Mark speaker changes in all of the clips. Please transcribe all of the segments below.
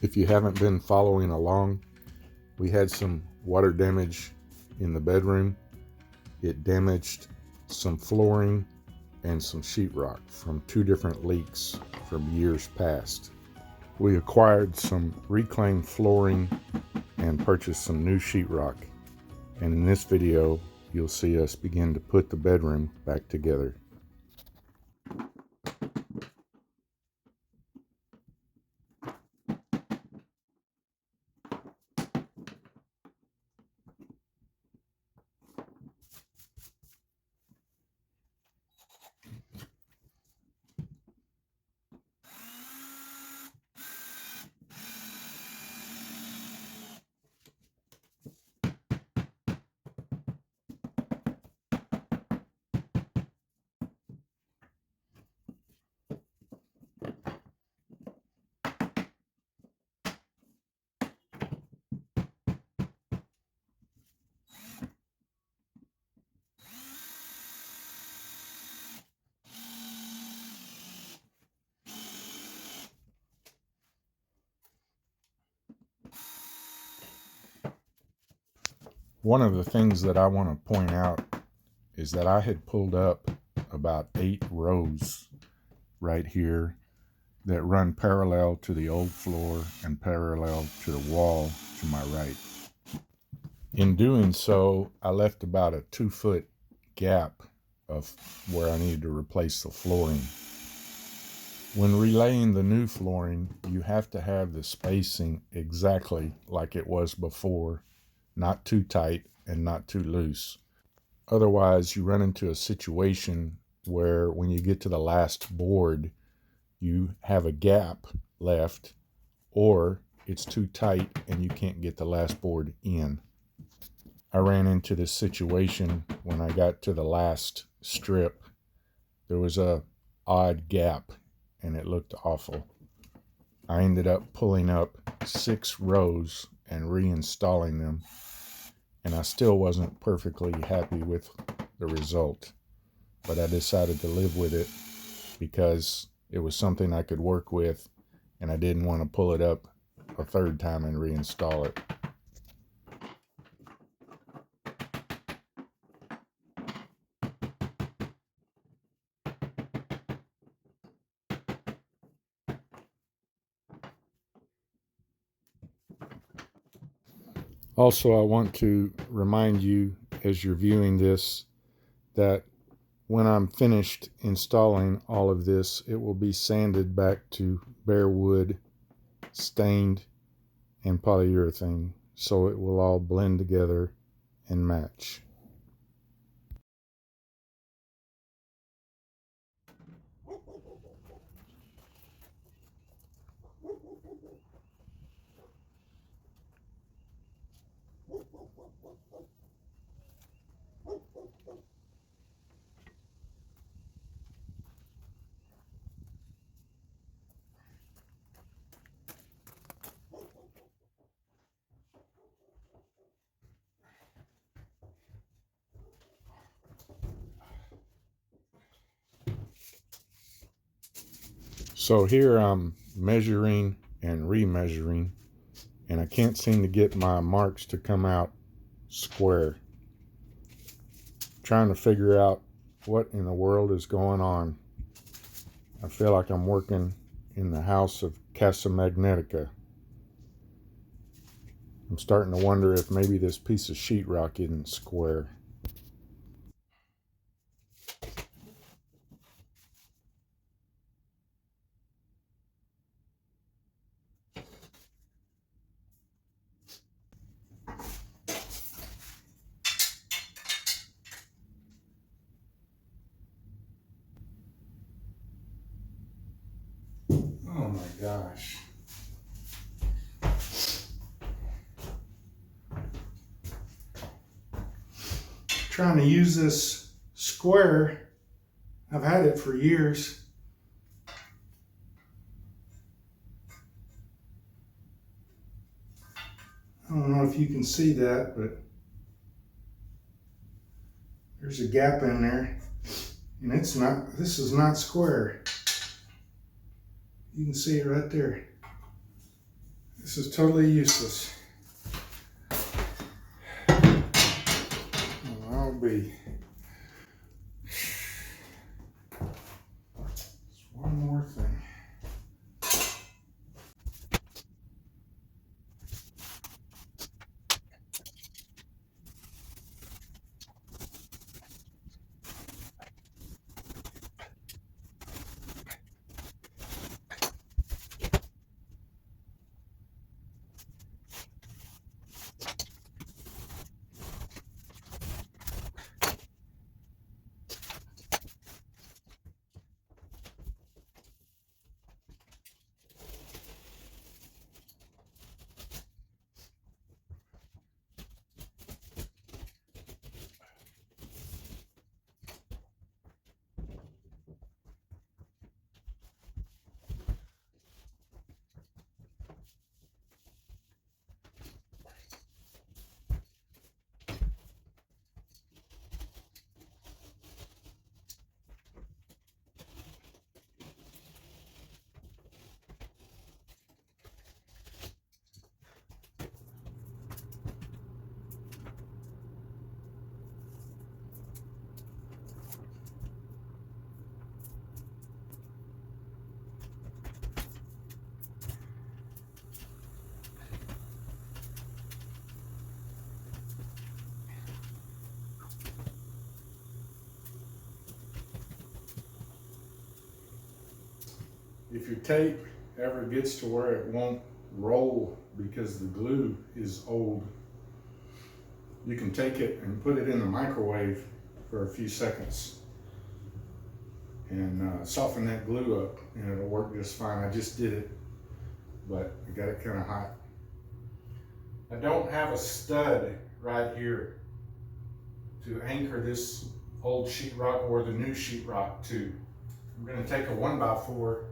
Speaker 1: If you haven't been following along, we had some water damage in the bedroom. It damaged some flooring and some sheetrock from 2 different leaks from years past. We acquired some reclaimed flooring and purchased some new sheetrock. And in this video, you'll see us begin to put the bedroom back together. One of the things that I want to point out is that I had pulled up about 8 rows right here that run parallel to the old floor and parallel to the wall to my right. In doing so, I left about a 2-foot gap of where I needed to replace the flooring. When relaying the new flooring, you have to have the spacing exactly like it was before, not too tight and not too loose. Otherwise, you run into a situation where when you get to the last board, you have a gap left, or it's too tight and you can't get the last board in. I ran into this situation when I got to the last strip. There was a odd gap and it looked awful. I ended up pulling up 6 rows and reinstalling them, and I still wasn't perfectly happy with the result, but I decided to live with it because it was something I could work with, and I didn't want to pull it up a 3rd time and reinstall it. Also, I want to remind you as you're viewing this that when I'm finished installing all of this, it will be sanded back to bare wood, stained, and polyurethane, so it will all blend together and match. So here I'm measuring and remeasuring, and I can't seem to get my marks to come out square. Trying to figure out what in the world is going on. I feel like I'm working in the house of Casa Magnetica. I'm starting to wonder if maybe this piece of sheetrock isn't square. Oh my gosh. Trying to use this square. I've had it for years. I don't know if you can see that, but there's a gap in there, and this is not square. You can see it right there. This is totally useless. I'll be. One more thing. If your tape ever gets to where it won't roll because the glue is old, you can take it and put it in the microwave for a few seconds and soften that glue up, and it'll work just fine. I just did it, but I got it kind of hot. I don't have a stud right here to anchor this old sheetrock or the new sheetrock to. I'm going to take a 1x4,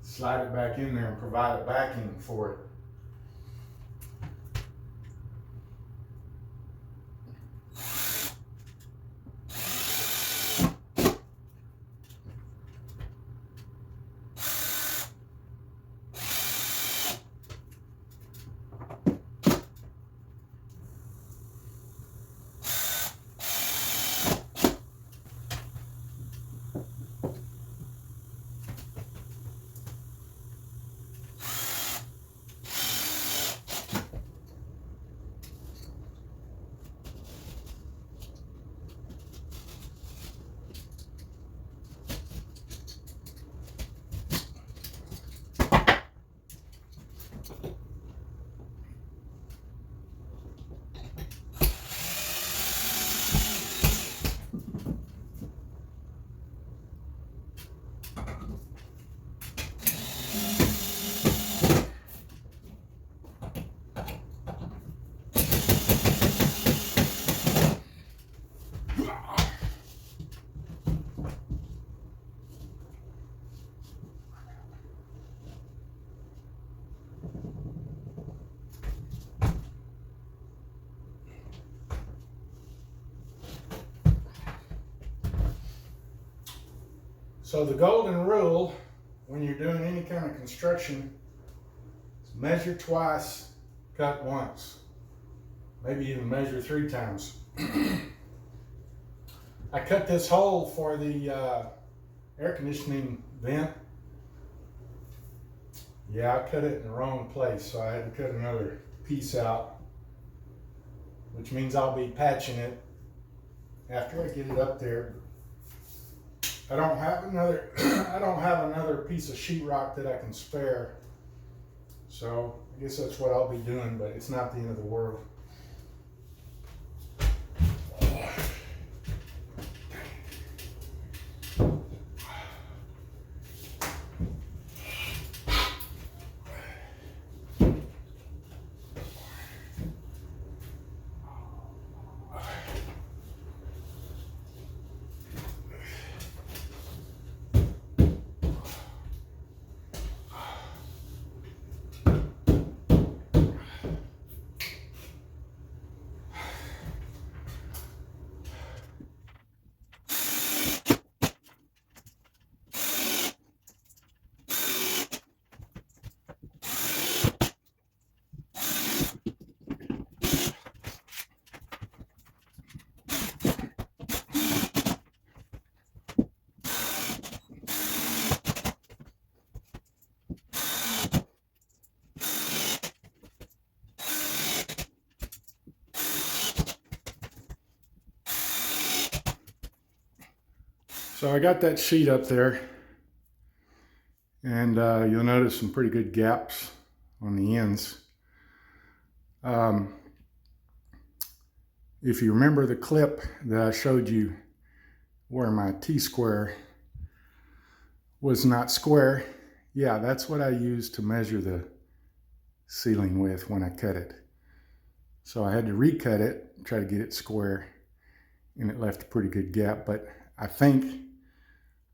Speaker 1: slide it back in there and provide a backing for it. So the golden rule when you're doing any kind of construction is measure twice, cut once. Maybe even measure 3 times. I cut this hole for the air conditioning vent. Yeah, I cut it in the wrong place, so I had to cut another piece out, which means I'll be patching it after I get it up there. I don't have another piece of sheetrock that I can spare, so I guess that's what I'll be doing, but it's not the end of the world. So I got that sheet up there, and you'll notice some pretty good gaps on the ends. If you remember the clip that I showed you where my T-square was not square, yeah, that's what I used to measure the ceiling with when I cut it. So I had to recut it, try to get it square, and it left a pretty good gap, but I think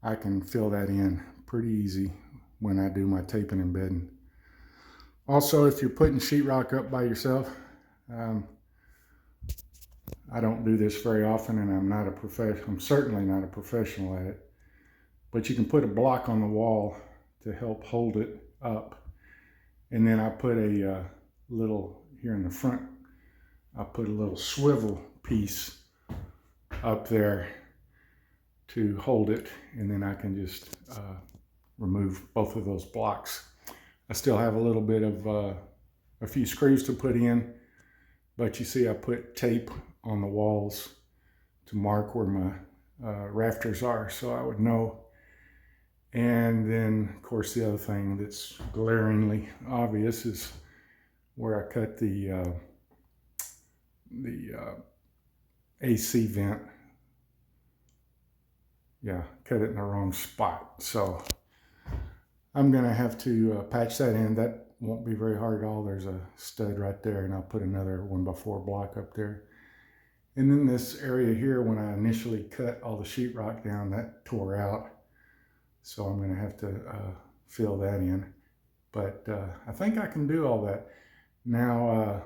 Speaker 1: I can fill that in pretty easy when I do my taping and bedding. Also, if you're putting sheetrock up by yourself, I don't do this very often, and I'm certainly not a professional at it, but you can put a block on the wall to help hold it up. And then I put a little, here in the front, I put a little swivel piece up there to hold it, and then I can just remove both of those blocks. I still have a little bit of a few screws to put in, but you see I put tape on the walls to mark where my rafters are, so I would know. And then, of course, the other thing that's glaringly obvious is where I cut the AC vent. Yeah, cut it in the wrong spot. So I'm gonna have to patch that in. That won't be very hard at all. There's a stud right there, and I'll put another 1x4 block up there. And then this area here, when I initially cut all the sheetrock down, that tore out. So I'm gonna have to fill that in. But I think I can do all that. Now,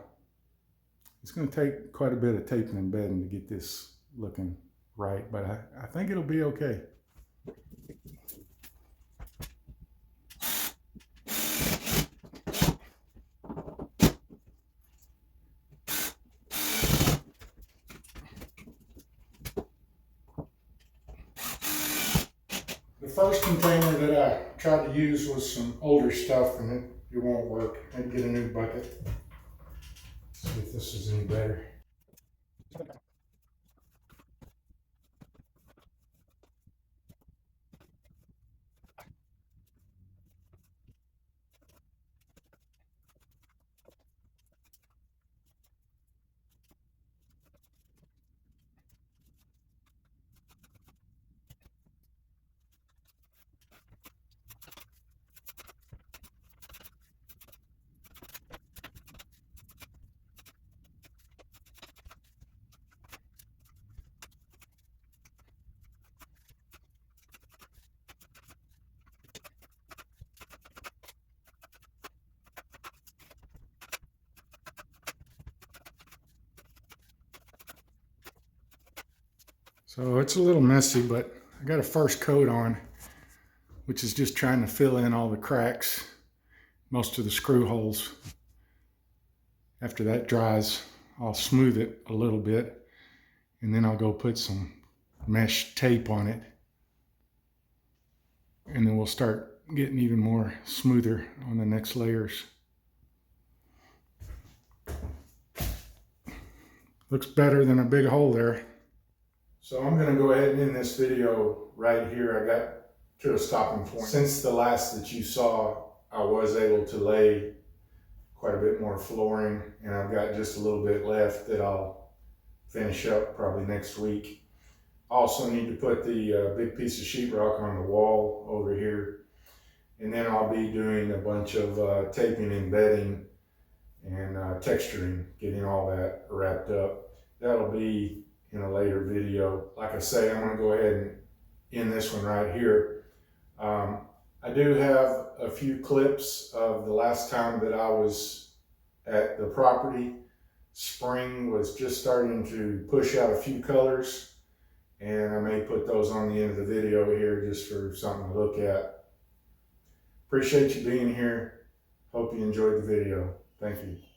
Speaker 1: it's gonna take quite a bit of taping and bedding to get this looking right, but I think it'll be okay. The first container that I tried to use was some older stuff, and it won't work. I had to get a new bucket. See if this is any better. So it's a little messy, but I got a first coat on, which is just trying to fill in all the cracks, most of the screw holes. After that dries, I'll smooth it a little bit, and then I'll go put some mesh tape on it, and then we'll start getting even more smoother on the next layers. Looks better than a big hole there. So I'm going to go ahead and end this video right here. I got to a stopping point. Since the last that you saw, I was able to lay quite a bit more flooring, and I've got just a little bit left that I'll finish up probably next week. I also need to put the big piece of sheetrock on the wall over here, and then I'll be doing a bunch of taping and bedding and texturing, getting all that wrapped up. That'll be in a later video. Like I say, I'm going to go ahead and end this one right here. I do have a few clips of the last time that I was at the property. Spring was just starting to push out a few colors, and I may put those on the end of the video here just for something to look at. Appreciate you being here. Hope you enjoyed the video. Thank you.